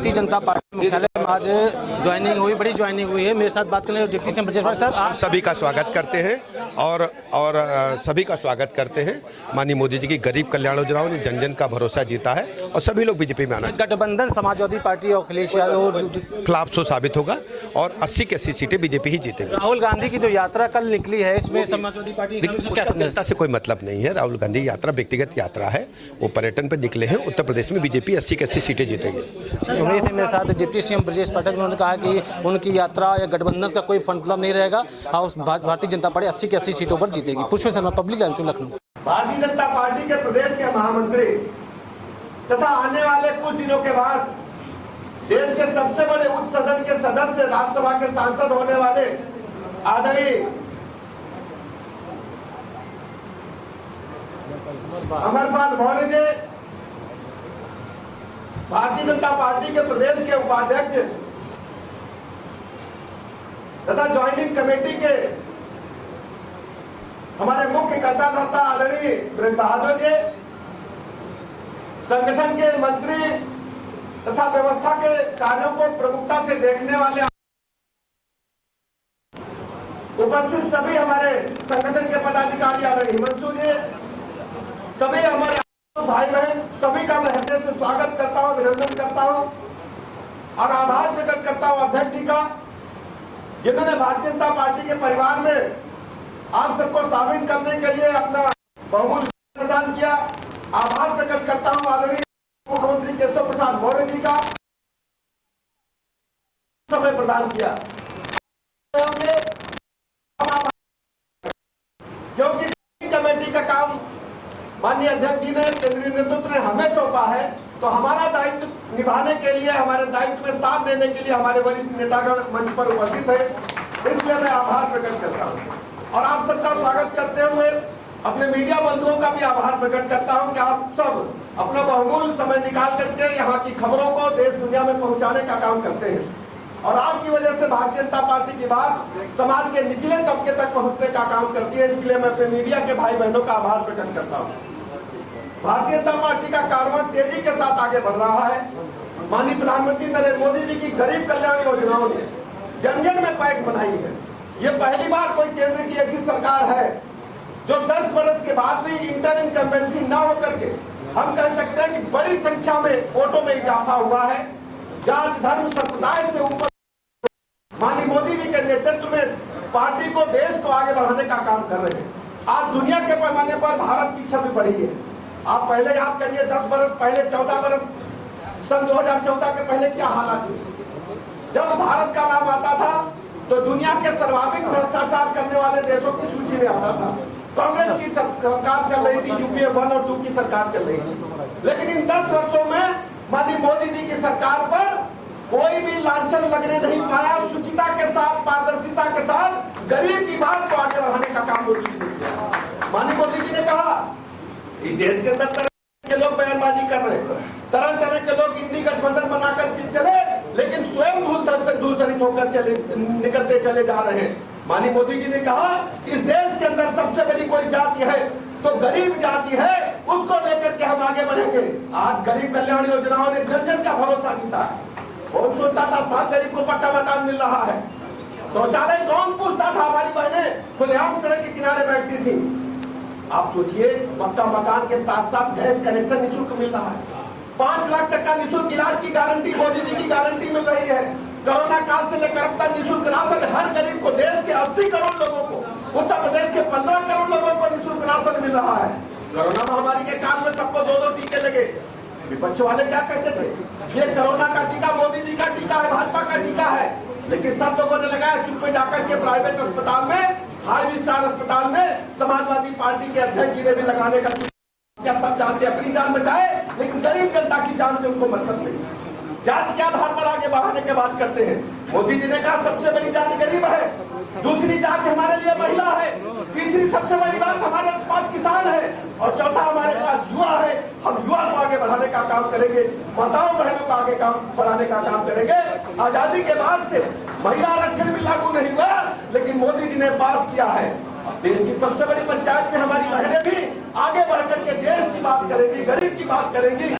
Bharatiya Janata party मुख्यालय में आज ज्वाइनिंग हुई, बड़ी ज्वाइनिंग हुई है। मेरे साथ बात करने deputy CM Brajesh Pathak. Sir, आप सभी का स्वागत करते हैं और सभी का स्वागत करते हैं। माननीय मोदी जी की गरीब कल्याण योजनाओं ने जन जन का भरोसा जीता है और सभी लोग बीजेपी में आना। गठबंधन समाजवादी पार्टी और अखिलेश यादव खिलाफ सो साबित होगा और 80 की 80 सीटें बीजेपी ही जीतेगी। राहुल गांधी की जो यात्रा कल निकली है, इसमें समाजवादी पार्टी जनता से कोई मतलब नहीं है। राहुल गांधी यात्रा व्यक्तिगत यात्रा है, वो पर्यटन पर निकले हैं। उत्तर प्रदेश में बीजेपी 80 की 80 सीटें जीतेगी। उम्मीद है। मेरे साथ डिप्टी सीएम ब्रजेश पाठक, उन्होंने कहा कि उनकी यात्रा या गठबंधन का कोई मतलब नहीं रहेगा और भारतीय जनता पार्टी 80 की 80 सीटों पर जीतेगी। Pushpendra Sharma, public line, Lucknow. Bharatiya Janata party के प्रदेश के महामंत्री तथा आने वाले कुछ दिनों के बाद देश के सबसे बड़े उच्च सदन के सदस्य, राज्यसभा के सांसद होने वाले आदरणीय अमरपाल मौर्य ने भारतीय जनता पार्टी के प्रदेश के उपाध्यक्ष तथा ज्वाइनिंग कमेटी के हमारे मुख्य कर्ता धर्ता आदरणीय ब्रज बहादुर जी, संगठन के मंत्री तथा व्यवस्था के कार्यों को प्रमुखता से देखने वाले उपस्थित सभी हमारे संगठन के पदाधिकारी आदरणीय हिमांशु जी, सभी हमारे भाई बहन, सभी का मैं हृदय से स्वागत करता हूं, अभिनंदन करता हूं और आभार प्रकट करता हूं अध्यक्ष जी का, जिन्होंने भारतीय जनता पार्टी के परिवार में आप सबको शामिल करने के लिए अपना बहुमूल्य प्रदान किया। आभार प्रकट करता हूं आदरणीय मुख्यमंत्री केशव प्रसाद मौर्य जी का, समय प्रदान किया, क्योंकि कमेटी का काम माननीय अध्यक्ष जी ने, केंद्रीय नेतृत्व ने हमें सौंपा है, तो हमारा दायित्व निभाने के लिए, हमारे दायित्व में साथ देने के लिए हमारे वरिष्ठ नेतागण मंच पर उपस्थित है, इसलिए मैं आभार प्रकट करता हूं और आप सबका स्वागत करते हुए अपने मीडिया बंधुओं का भी आभार प्रकट करता हूं कि आप सब अपना बहुमूल्य समय निकाल करके यहाँ की खबरों को देश दुनिया में पहुंचाने का काम करते हैं और आपकी वजह से भारतीय जनता पार्टी की बात समाज के निचले तबके तक पहुंचने का काम करती है। इसलिए मैं अपने मीडिया के भाई बहनों का आभार प्रकट करता हूं। भारतीय जनता पार्टी का कारवां तेजी के साथ आगे बढ़ रहा है। माननीय प्रधानमंत्री नरेंद्र मोदी जी की गरीब कल्याण योजनाओं ने जन जन में पैठ बनाई है। ये पहली बार कोई केंद्र की ऐसी सरकार है जो 10 वर्ष के बाद भी इंटर इनकम्बेंसी न होकर के हम कह सकते हैं कि बड़ी संख्या में वोटों में इजाफा हुआ है। जात धर्म संप्रदाय से ऊपर माननीय मोदी जी के नेतृत्व में पार्टी को, देश को आगे बढ़ाने का काम कर रहे हैं। आज दुनिया के पैमाने पर भारत की छवि बढ़ी है। आप पहले याद करिए, 10 वर्ष पहले, 14 वर्ष, सन 2014 के पहले क्या हालात थे। जब भारत का नाम आता था तो दुनिया के सर्वाधिक भ्रष्टाचार करने वाले देशों की सूची में आता था। कांग्रेस की सरकार चल रही थी, यूपीए 1 और 2 की सरकार चल रही थी। लेकिन इन 10 वर्षों में माननीय मोदी जी की सरकार पर कोई भी लांछन लगने नहीं पाया। शुचिता के साथ, पारदर्शिता के साथ गरीब की बात को आगे बढ़ाने का काम मोदी जी ने किया। माननीय मोदी जी ने कहा इस देश के अंदर तरह के लोग बयानबाजी कर रहे हैं, तरह तरह के लोग इंडी गठबंधन बनाकर चले, लेकिन स्वयं धूसरित होकर निकलते चले जा रहे हैं। माननीय मोदी जी ने कहा इस देश के अंदर सबसे बड़ी कोई जाति है तो गरीब जाति है, उसको लेकर के हम आगे बढ़ेंगे। आज गरीब कल्याण योजनाओं ने जन जन का भरोसा जीता है। कौन सोचता था 7 गरीब को पक्का मकान मिल रहा है? शौचालय कौन पूछता था? हमारी बहनें खुलेआम सड़क के किनारे बैठती थी। आप सोचिए, पक्का मकान के साथ साथ गैस कनेक्शन निःशुल्क मिल रहा है। 5 लाख तक का निःशुल्क इलाज की गारंटी मोदी जी की गारंटी मिल रही है। कोरोना काल से लेकर अब तक निःशुल्क राशन हर गरीब को, देश के 80 करोड़ लोगों को, उत्तर प्रदेश के 15 करोड़ लोगों को निःशुल्क राशन मिल रहा है। कोरोना महामारी के काल में सबको 2-2 टीके लगे। विपक्ष वाले क्या कहते थे, ये कोरोना का टीका मोदी जी का टीका है, भाजपा का टीका है। लेकिन सब लोगों ने लगाया चुप पे जाकर के प्राइवेट अस्पताल में, 5 स्टार अस्पताल में समाजवादी पार्टी के अध्यक्ष जी ने भी लगाने का। क्या सब जानते अपनी जान बचाए, लेकिन गरीब जनता की जान से उनको मतलब नहीं। जाति के आधार पर आगे बढ़ाने की बात करते हैं। मोदी जी ने कहा सबसे बड़ी जाति गरीब है, दूसरी जाति हमारे लिए महिला है, तीसरी सबसे बड़ी बात हमारे पास किसान है और चौथा हमारे पास युवा है। हम युवा को आगे बढ़ाने का काम करेंगे, माताओं बहनों को आगे बढ़ाने का काम करेंगे। आजादी के बाद से महिला आरक्षण भी लागू नहीं हुआ, लेकिन मोदी जी ने पास किया है। देश की सबसे बड़ी पंचायत में हमारी बहनें भी आगे बढ़कर के देश की बात करेंगी, गरीब की बात करेंगी।